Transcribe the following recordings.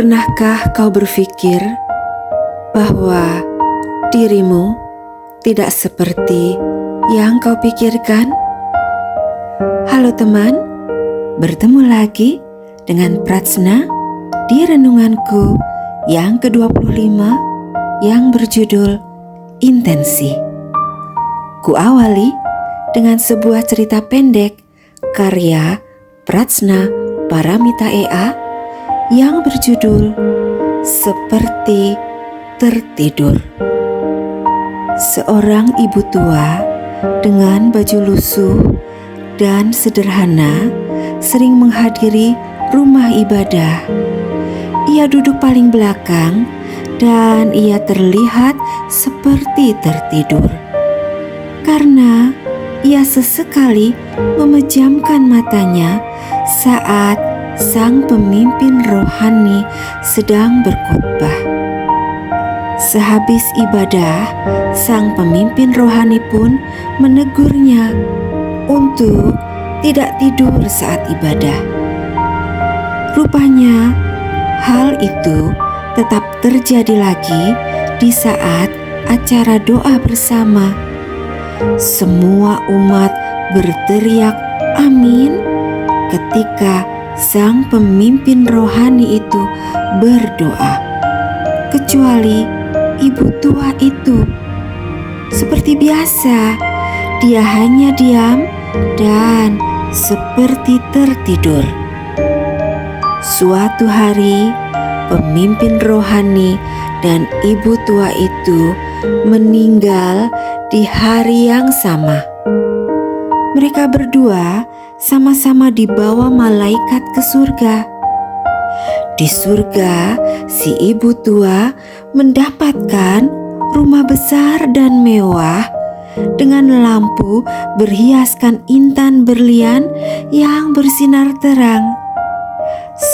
Pernahkah kau berpikir bahwa dirimu tidak seperti yang kau pikirkan? Halo teman, bertemu lagi dengan Pratsna di renunganku yang ke-25 yang berjudul Intensi. Kuawali dengan sebuah cerita pendek karya Pratsna Paramita Ea yang berjudul Seperti Tertidur. Seorang ibu tua dengan baju lusuh dan sederhana sering menghadiri rumah ibadah. Ia duduk paling belakang dan ia terlihat seperti tertidur karena ia sesekali memejamkan matanya saat sang pemimpin rohani sedang berkhotbah. Sehabis ibadah, sang pemimpin rohani pun menegurnya untuk tidak tidur saat ibadah. Rupanya, hal itu tetap terjadi lagi di saat acara doa bersama. Semua umat berteriak amin ketika sang pemimpin rohani itu berdoa, kecuali ibu tua itu. Seperti biasa, dia hanya diam dan seperti tertidur. Suatu hari, pemimpin rohani dan ibu tua itu meninggal di hari yang sama. Mereka berdua sama-sama dibawa malaikat ke surga. Di surga, si ibu tua mendapatkan rumah besar dan mewah dengan lampu berhiaskan intan berlian yang bersinar terang.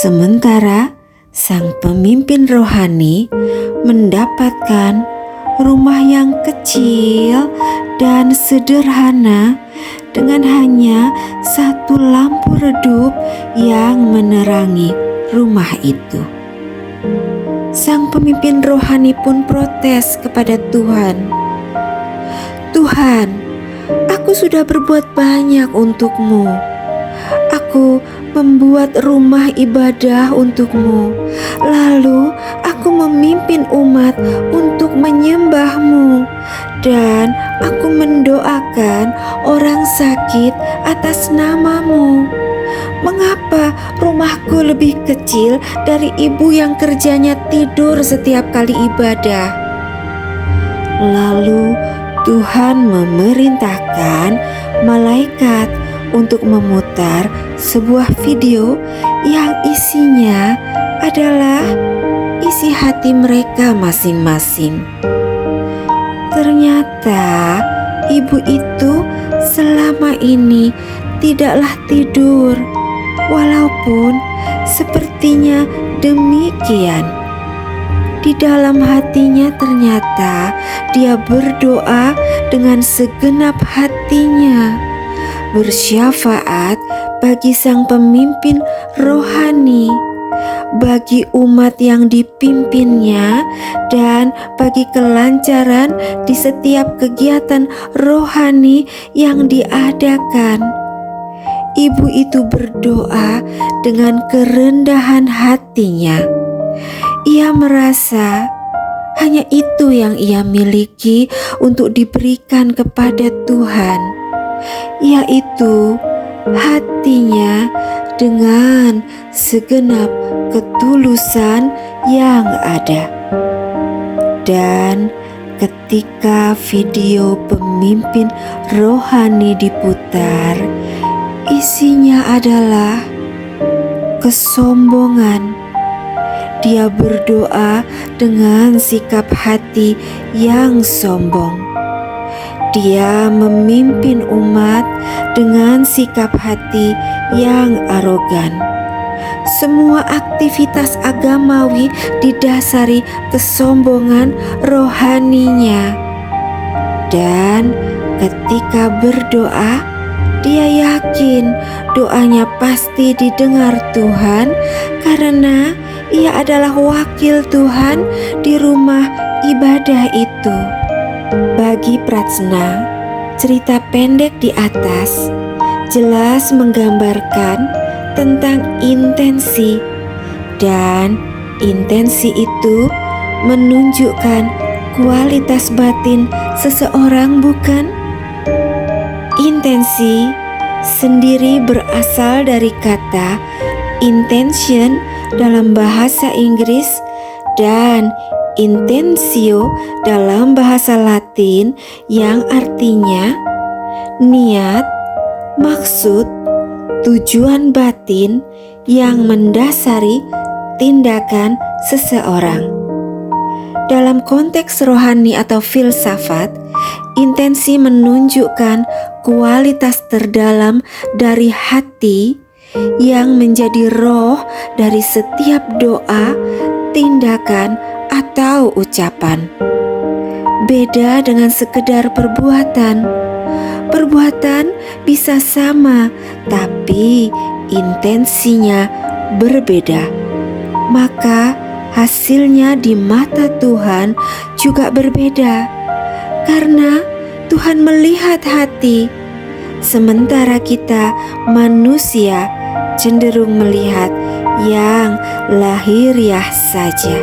Sementara sang pemimpin rohani mendapatkan rumah yang kecil dan sederhana dengan hanya satu lampu redup yang menerangi rumah itu. Sang pemimpin rohani pun protes kepada Tuhan. "Tuhan, aku sudah berbuat banyak untukmu. Aku membuat rumah ibadah untukmu. Lalu aku memimpin umat untuk menyembahmu. Dan aku mendoakan orang sakit atas namamu. Mengapa rumahku lebih kecil dari ibu yang kerjanya tidur setiap kali ibadah?" Lalu Tuhan memerintahkan malaikat untuk memutar sebuah video yang isinya adalah isi hati mereka masing-masing. Ternyata ibu itu selama ini tidaklah tidur, walaupun sepertinya demikian. Di dalam hatinya ternyata dia berdoa dengan segenap hatinya, bersyafaat bagi sang pemimpin rohani, bagi umat yang dipimpinnya, dan bagi kelancaran di setiap kegiatan rohani yang diadakan. Ibu itu berdoa dengan kerendahan hatinya. Ia merasa hanya itu yang ia miliki untuk diberikan kepada Tuhan, yaitu hatinya dengan segenap ketulusan yang ada. Dan ketika video pemimpin rohani diputar, isinya adalah kesombongan. Dia berdoa dengan sikap hati yang sombong. Dia memimpin umat dengan sikap hati yang arogan. Semua aktivitas agamawi didasari kesombongan rohaninya. Dan ketika berdoa, dia yakin doanya pasti didengar Tuhan karena Ia adalah wakil Tuhan di rumah ibadah itu. Bagi Pratsna, cerita pendek di atas jelas menggambarkan tentang intensi, dan intensi itu menunjukkan kualitas batin seseorang, bukan? Intensi sendiri berasal dari kata intention dalam bahasa Inggris dan intensio dalam bahasa Latin yang artinya niat, maksud, tujuan batin yang mendasari tindakan seseorang. Dalam konteks rohani atau filsafat, intensi menunjukkan kualitas terdalam dari hati yang menjadi roh dari setiap doa, tindakan, atau ucapan. Beda dengan sekedar perbuatan. Perbuatan bisa sama, tapi intensinya berbeda. Maka hasilnya di mata Tuhan juga berbeda, karena Tuhan melihat hati, sementara kita manusia cenderung melihat yang lahiriah saja.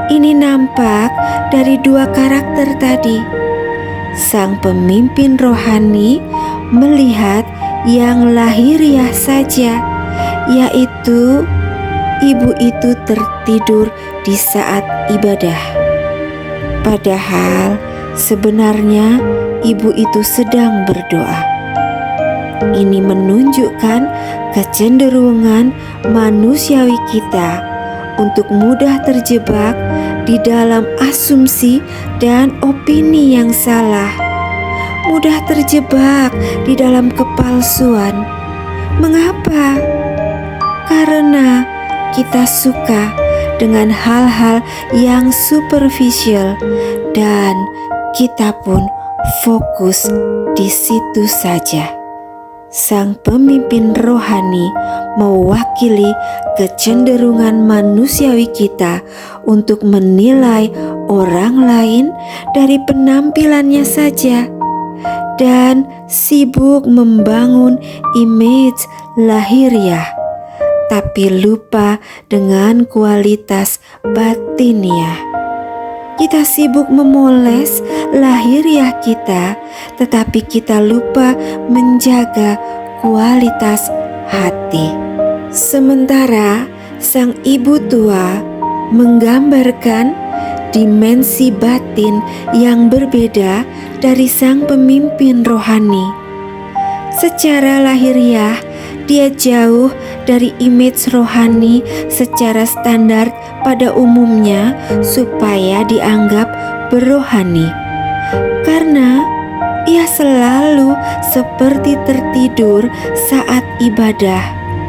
Ini nampak dari dua karakter tadi. Sang pemimpin rohani melihat yang lahiriah saja, yaitu ibu itu tertidur di saat ibadah. Padahal sebenarnya ibu itu sedang berdoa. Ini menunjukkan kecenderungan manusiawi kita untuk mudah terjebak di dalam asumsi dan opini yang salah, mudah terjebak di dalam kepalsuan. Mengapa? Karena kita suka dengan hal-hal yang superficial dan kita pun fokus di situ saja. Sang pemimpin rohani mewakili kecenderungan manusiawi kita untuk menilai orang lain dari penampilannya saja dan sibuk membangun image lahiriah, tapi lupa dengan kualitas batiniah. Kita sibuk memoles lahiriah kita, tetapi kita lupa menjaga kualitas hati. Sementara sang ibu tua menggambarkan dimensi batin yang berbeda dari sang pemimpin rohani. Secara lahiriah, dia jauh dari image rohani secara standar pada umumnya supaya dianggap berrohani. Karena ia selalu seperti tertidur saat ibadah.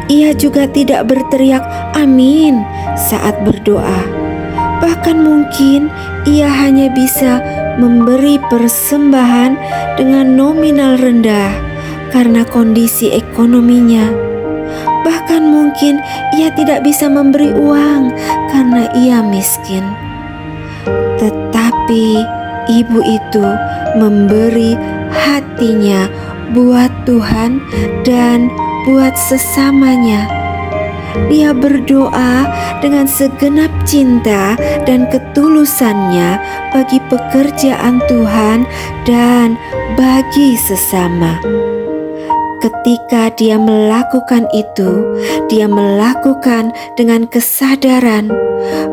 Ia juga tidak berteriak amin saat berdoa. Bahkan mungkin ia hanya bisa memberi persembahan dengan nominal rendah karena kondisi ekonominya. Bahkan mungkin ia tidak bisa memberi uang karena ia miskin. Tetapi ibu itu memberi hatinya buat Tuhan dan buat sesamanya. Dia berdoa dengan segenap cinta dan ketulusannya bagi pekerjaan Tuhan dan bagi sesama. Ketika dia melakukan itu, dia melakukan dengan kesadaran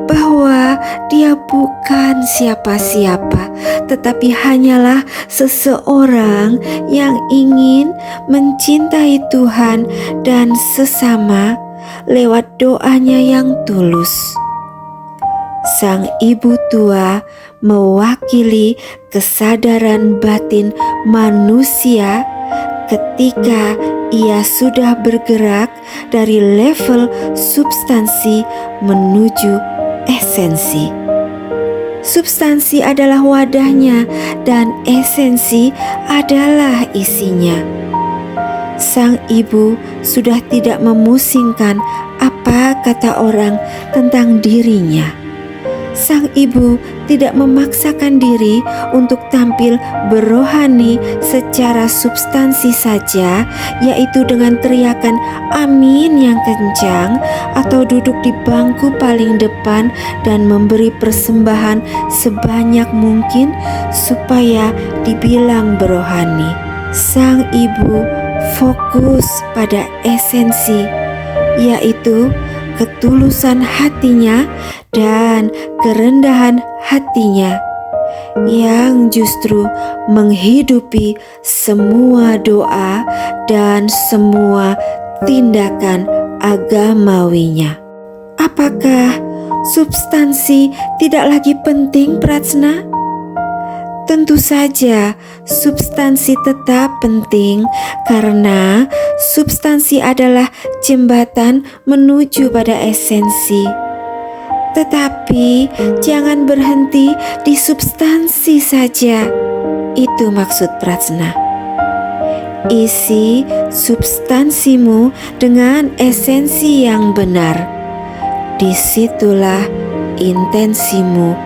bahwa dia bukan siapa-siapa, tetapi hanyalah seseorang yang ingin mencintai Tuhan dan sesama lewat doanya yang tulus. Sang ibu tua mewakili kesadaran batin manusia ketika ia sudah bergerak dari level substansi menuju esensi. Substansi adalah wadahnya dan esensi adalah isinya. Sang ibu sudah tidak memusingkan apa kata orang tentang dirinya. Sang ibu tidak memaksakan diri untuk tampil berohani secara substansi saja, yaitu dengan teriakan amin yang kencang, atau duduk di bangku paling depan dan memberi persembahan sebanyak mungkin supaya dibilang berohani. Sang ibu fokus pada esensi, yaitu ketulusan hatinya dan kerendahan hatinya yang justru menghidupi semua doa dan semua tindakan agamawinya. Apakah substansi tidak lagi penting, Pratsna? Tentu saja substansi tetap penting, karena substansi adalah jembatan menuju pada esensi. Tetapi jangan berhenti di substansi saja. Itu maksud Pratsna. Isi substansimu dengan esensi yang benar. Disitulah intensimu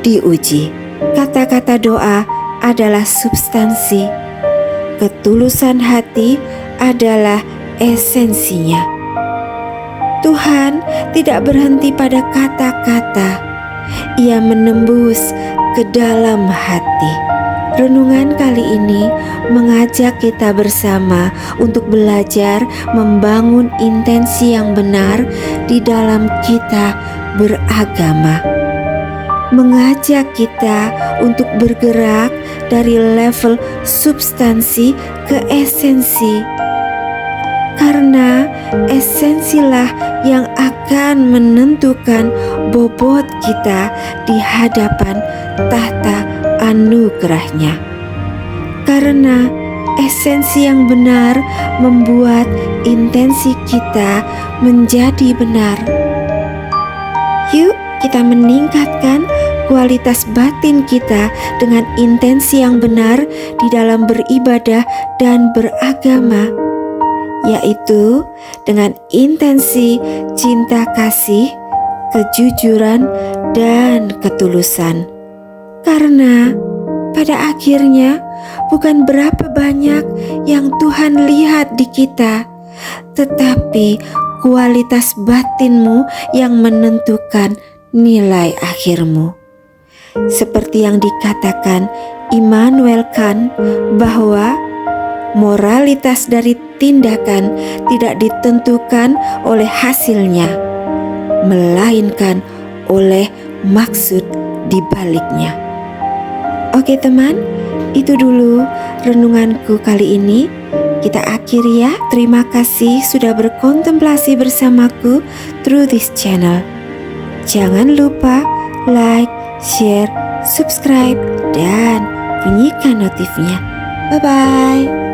diuji. Kata-kata doa adalah substansi. Ketulusan hati adalah esensinya. Tuhan tidak berhenti pada kata-kata. Ia menembus ke dalam hati. Renungan kali ini mengajak kita bersama untuk belajar membangun intensi yang benar di dalam kita beragama. Mengajak kita untuk bergerak dari level substansi ke esensi, karena esensilah yang akan menentukan bobot kita di hadapan tahta anugerahnya. Karena esensi yang benar membuat intensi kita menjadi benar. Yuk kita meningkatkan kualitas batin kita dengan intensi yang benar di dalam beribadah dan beragama, yaitu dengan intensi cinta kasih, kejujuran, dan ketulusan. Karena pada akhirnya bukan berapa banyak yang Tuhan lihat di kita, tetapi kualitas batinmu yang menentukan nilai akhirmu. Seperti yang dikatakan Immanuel Kant, bahwa moralitas dari tindakan tidak ditentukan oleh hasilnya, melainkan oleh maksud di baliknya. Oke teman, itu dulu renunganku kali ini. Kita akhiri ya. Terima kasih sudah berkontemplasi bersamaku through this channel. Jangan lupa like, share, subscribe, dan bunyikan notifnya. Bye-bye.